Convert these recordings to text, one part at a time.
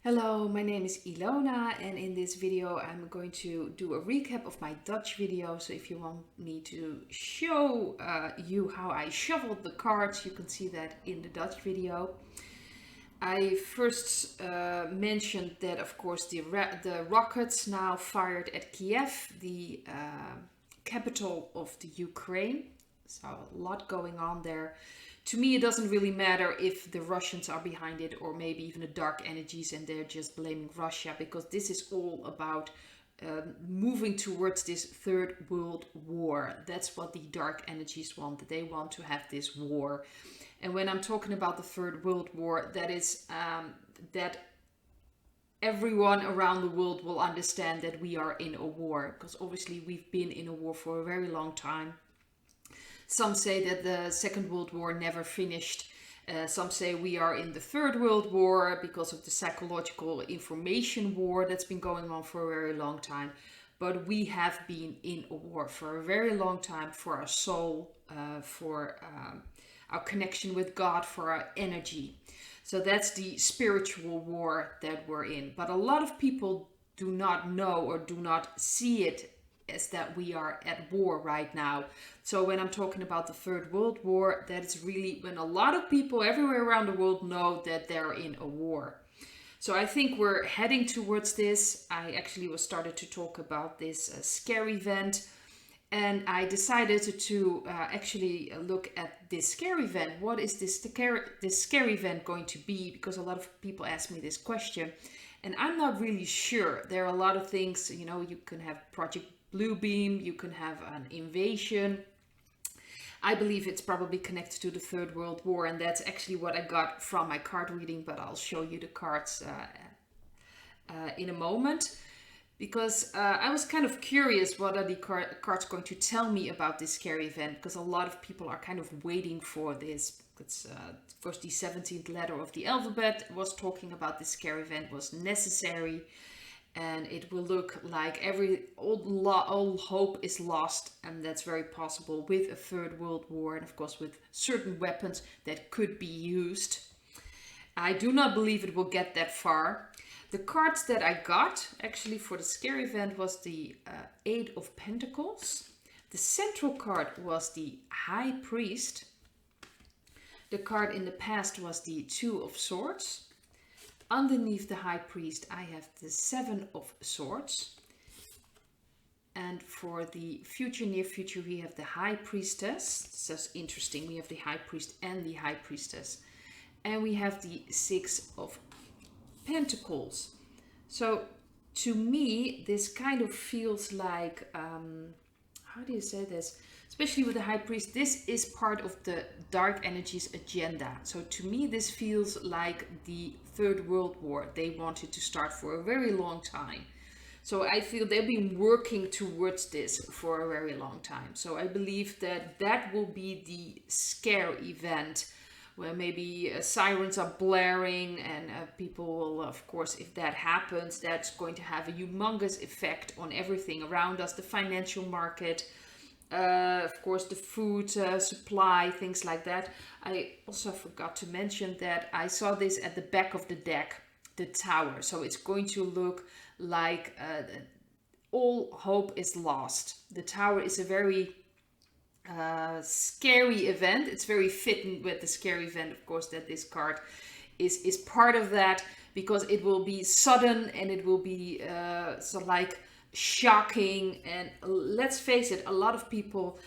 Hello, my name is Ilona, and in this video I'm going to do a recap of my Dutch video. So if you want me to show you how I shuffled the cards, you can see that in the Dutch video. I first mentioned that, of course, the rockets now fired at Kiev, the capital of the Ukraine. So a lot going on there. To me, it doesn't really matter if the Russians are behind it or maybe even the dark energies and they're just blaming Russia, because this is all about moving towards this third world war. That's what the dark energies want. They want to have this war. And when I'm talking about the third world war, that is that everyone around the world will understand that we are in a war, because obviously we've been in a war for a very long time. Some say that the Second World War never finished. Some say we are in the Third World War because of the psychological information war that's been going on for a very long time. But we have been in a war for a very long time, for our soul, for our connection with God, for our energy. So that's the spiritual war that we're in. But a lot of people do not know or do not see it as that we are at war right now. So when I'm talking about the Third World War, that is really when a lot of people everywhere around the world know that they're in a war. So I think we're heading towards this. I actually was started to talk about this scare event, and I decided to actually look at this scare event. What is this scare event going to be? Because a lot of people ask me this question, and I'm not really sure. There are a lot of things, you can have Project Bluebeam, you can have an invasion. I believe it's probably connected to the Third World War, and that's actually what I got from my card reading, but I'll show you the cards in a moment, because I was kind of curious what are the cards going to tell me about this scare event, because a lot of people are kind of waiting for this. It's, of course, the 17th letter of the alphabet was talking about this scare event was necessary. And it will look like all hope is lost, and that's very possible with a third world war, and of course with certain weapons that could be used. I do not believe it will get that far. The cards that I got actually for the scare event was the Eight of Pentacles. The central card was the High Priest. The card in the past was the Two of Swords. Underneath the High Priest, I have the Seven of Swords. And for the near future, we have the High Priestess. So that's interesting. We have the High Priest and the High Priestess. And we have the Six of Pentacles. So to me, this kind of feels like, how do you say this? Especially with the High Priest, this is part of the dark energies agenda. So to me, this feels like the Third World War they wanted to start for a very long time. So I feel they've been working towards this for a very long time. So I believe that that will be the scare event, where maybe sirens are blaring, and people will, of course, if that happens, that's going to have a humongous effect on everything around us, the financial market, of course, the food supply, things like that. I also forgot to mention that I saw this at the back of the deck, the tower. So it's going to look like all hope is lost. The tower is a very scary event. It's very fitting with the scary event, of course, that this card is part of that, because it will be sudden and it will be shocking. And let's face it, a lot of people,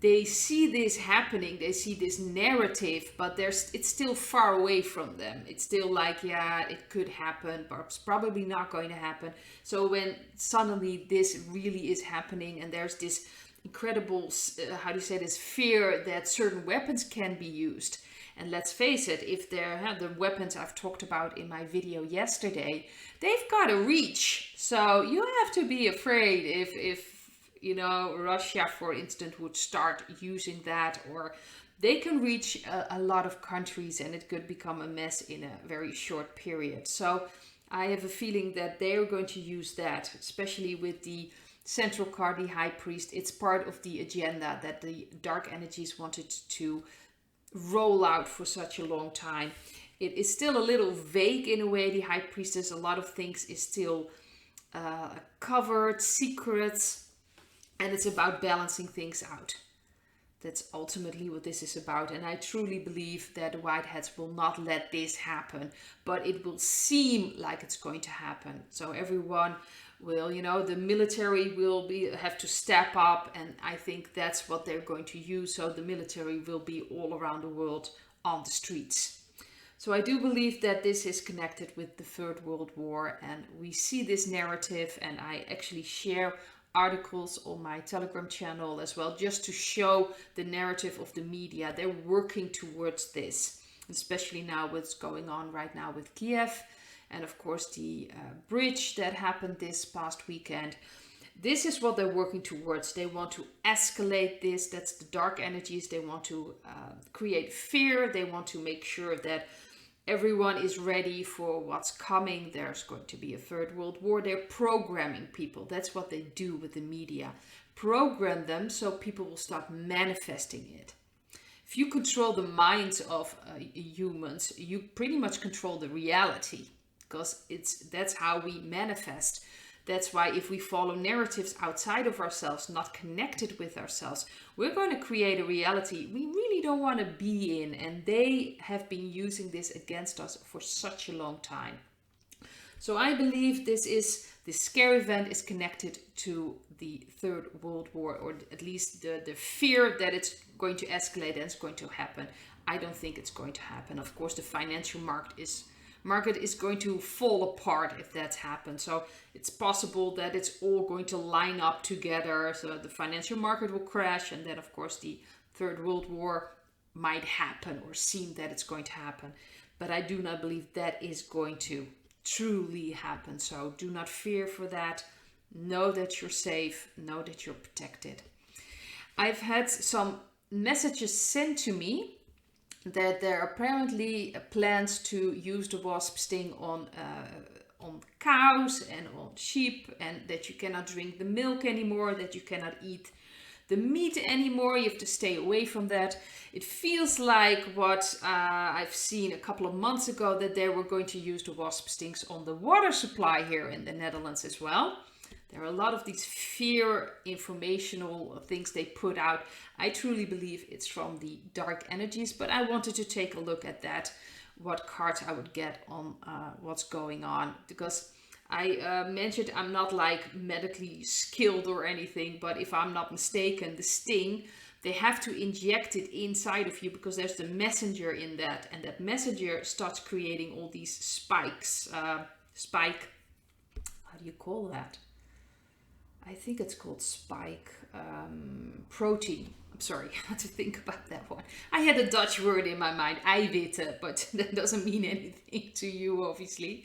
they see this happening, they see this narrative, but it's still far away from them. It's still like, yeah, it could happen, but it's probably not going to happen. So when suddenly this really is happening, and there's this incredible, this fear that certain weapons can be used. And let's face it, if they're the weapons I've talked about in my video yesterday, they've got a reach. So you have to be afraid if Russia, for instance, would start using that, or they can reach a lot of countries, and it could become a mess in a very short period. So I have a feeling that they're going to use that, especially with the central card, the High Priest. It's part of the agenda that the dark energies wanted to roll out for such a long time. it is still a little vague in a way. The High Priestess, a lot of things is still covered, secrets, and it's about balancing things out. That's ultimately what this is about. And I truly believe that the Whiteheads will not let this happen, but it will seem like it's going to happen. So everyone will, you know, the military will have to step up, and I think that's what they're going to use. So the military will be all around the world on the streets. So I do believe that this is connected with the Third World War, and we see this narrative, and I actually share articles on my Telegram channel as well, just to show the narrative of the media. They're working towards this, especially now what's going on right now with Kiev, and of course the bridge that happened this past weekend. This is what they're working towards. They want to escalate this. That's the dark energies. They want to create fear. They want to make sure that everyone is ready for what's coming. There's going to be a Third World War. They're programming people. That's what they do with the media. Program them so people will start manifesting it. If you control the minds of humans, you pretty much control the reality, because that's how we manifest. That's why if we follow narratives outside of ourselves, not connected with ourselves, we're going to create a reality we really don't want to be in. And they have been using this against us for such a long time. So I believe this scare event is connected to the Third World War, or at least the fear that it's going to escalate and it's going to happen. I don't think it's going to happen. Of course, the financial market is going to fall apart if that's happened. So it's possible that it's all going to line up together. So the financial market will crash, and then of course the Third World War might happen, or seem that it's going to happen. But I do not believe that is going to truly happen. So do not fear for that. Know that you're safe. Know that you're protected. I've had some messages sent to me that there are apparently plans to use the wasp sting on cows and on sheep, and that you cannot drink the milk anymore, that you cannot eat the meat anymore. You have to stay away from that. It feels like what I've seen a couple of months ago, that they were going to use the wasp stings on the water supply here in the Netherlands as well. There are a lot of these fear informational things they put out. I truly believe it's from the dark energies, but I wanted to take a look at that, what cards I would get on what's going on, because I mentioned I'm not like medically skilled or anything, but if I'm not mistaken, the sting, they have to inject it inside of you, because there's the messenger in that, and that messenger starts creating all these spikes. How do you call that? I think it's called spike protein. I'm sorry, I had to think about that one. I had a Dutch word in my mind, eiwitten, but that doesn't mean anything to you, obviously.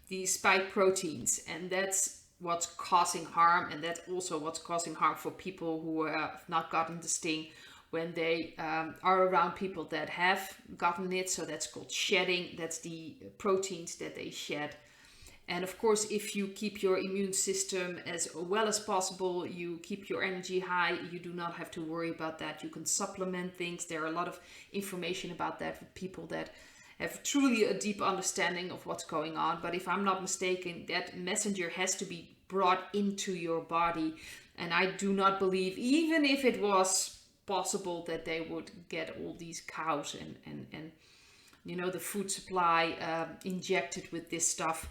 The spike proteins, and that's what's causing harm, and that's also what's causing harm for people who have not gotten the sting when they are around people that have gotten it. So that's called shedding. That's the proteins that they shed. And of course, if you keep your immune system as well as possible, you keep your energy high, you do not have to worry about that. You can supplement things. There are a lot of information about that with people that have truly a deep understanding of what's going on. But if I'm not mistaken, that messenger has to be brought into your body. And I do not believe, even if it was possible, that they would get all these cows and you know, the food supply injected with this stuff,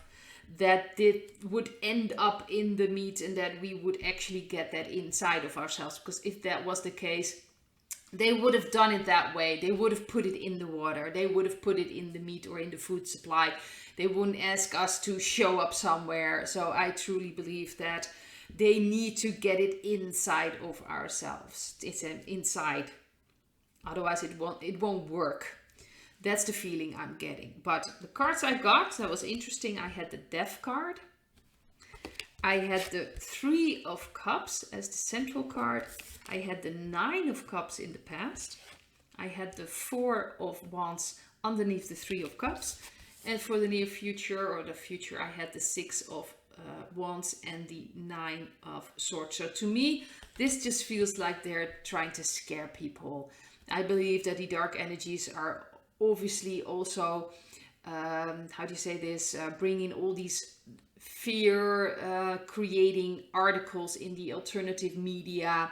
that it would end up in the meat, and that we would actually get that inside of ourselves. Because if that was the case, they would have done it that way. They would have put it in the water. They would have put it in the meat or in the food supply. They wouldn't ask us to show up somewhere. So I truly believe that they need to get it inside of ourselves. It's an inside. Otherwise it won't work. That's the feeling I'm getting. But the cards I got, that was interesting. I had the Death card. I had the Three of Cups as the central card. I had the Nine of Cups in the past. I had the Four of Wands underneath the Three of Cups. And for the near future, or the future, I had the Six of Wands and the Nine of Swords. So to me, this just feels like they're trying to scare people. I believe that the dark energies are obviously also how do you say this, bringing all these fear creating articles in the alternative media.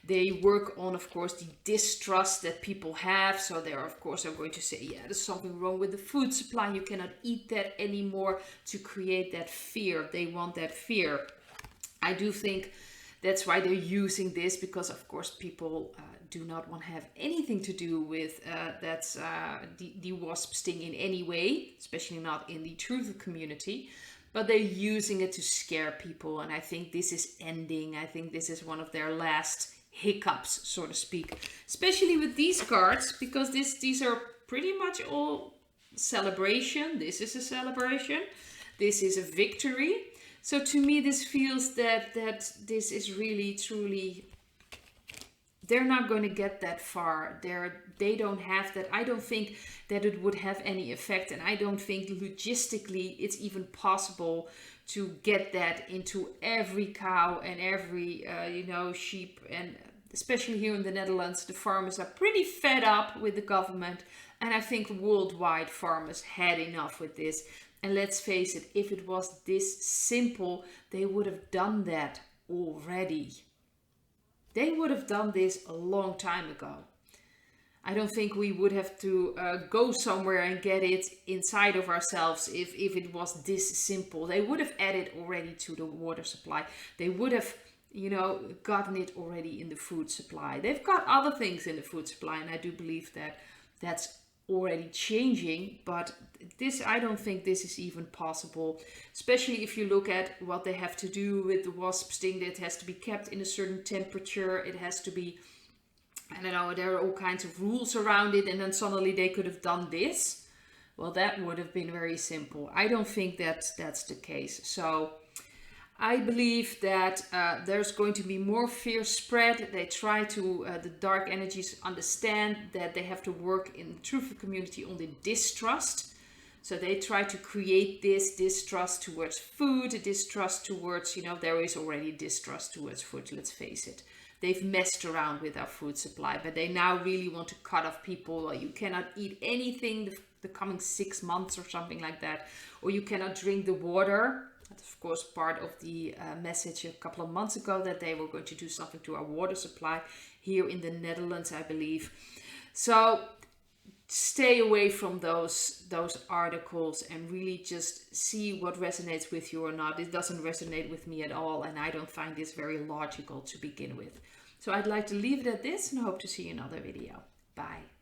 They work on, of course, the distrust that people have. So they are, of course, are going to say, yeah, there's something wrong with the food supply. You cannot eat that anymore, to create that fear. They want that fear. I do think that's why they're using this, because, of course, people do not want to have anything to do with the wasp sting in any way, especially not in the truth community. But they're using it to scare people. And I think this is ending. I think this is one of their last hiccups, so to speak, especially with these cards, because these are pretty much all celebration. This is a celebration. This is a victory. So to me, this feels that this is really, truly, they're not going to get that far. They don't have that. I don't think that it would have any effect. And I don't think logistically it's even possible to get that into every cow and every, sheep. And especially here in the Netherlands, the farmers are pretty fed up with the government. And I think worldwide farmers had enough with this. And let's face it, if it was this simple, they would have done that already. They would have done this a long time ago. I don't think we would have to go somewhere and get it inside of ourselves if it was this simple. They would have added already to the water supply. They would have, gotten it already in the food supply. They've got other things in the food supply, and I do believe that that's already changing, but I don't think this is even possible, especially if you look at what they have to do with the wasp sting. It has to be kept in a certain temperature. It has to be, I don't know, there are all kinds of rules around it, and then suddenly they could have done this. Well, that would have been very simple. I don't think that's the case. So I believe that there's going to be more fear spread. They try to, the dark energies understand that they have to work in the truth community on the distrust. So they try to create this distrust towards food, distrust towards, there is already distrust towards food, let's face it. They've messed around with our food supply, but they now really want to cut off people. You cannot eat anything the coming 6 months or something like that. Or you cannot drink the water. That's, of course, part of the message a couple of months ago, that they were going to do something to our water supply here in the Netherlands, I believe. So stay away from those articles and really just see what resonates with you or not. It doesn't resonate with me at all, and I don't find this very logical to begin with. So I'd like to leave it at this and hope to see you in another video. Bye.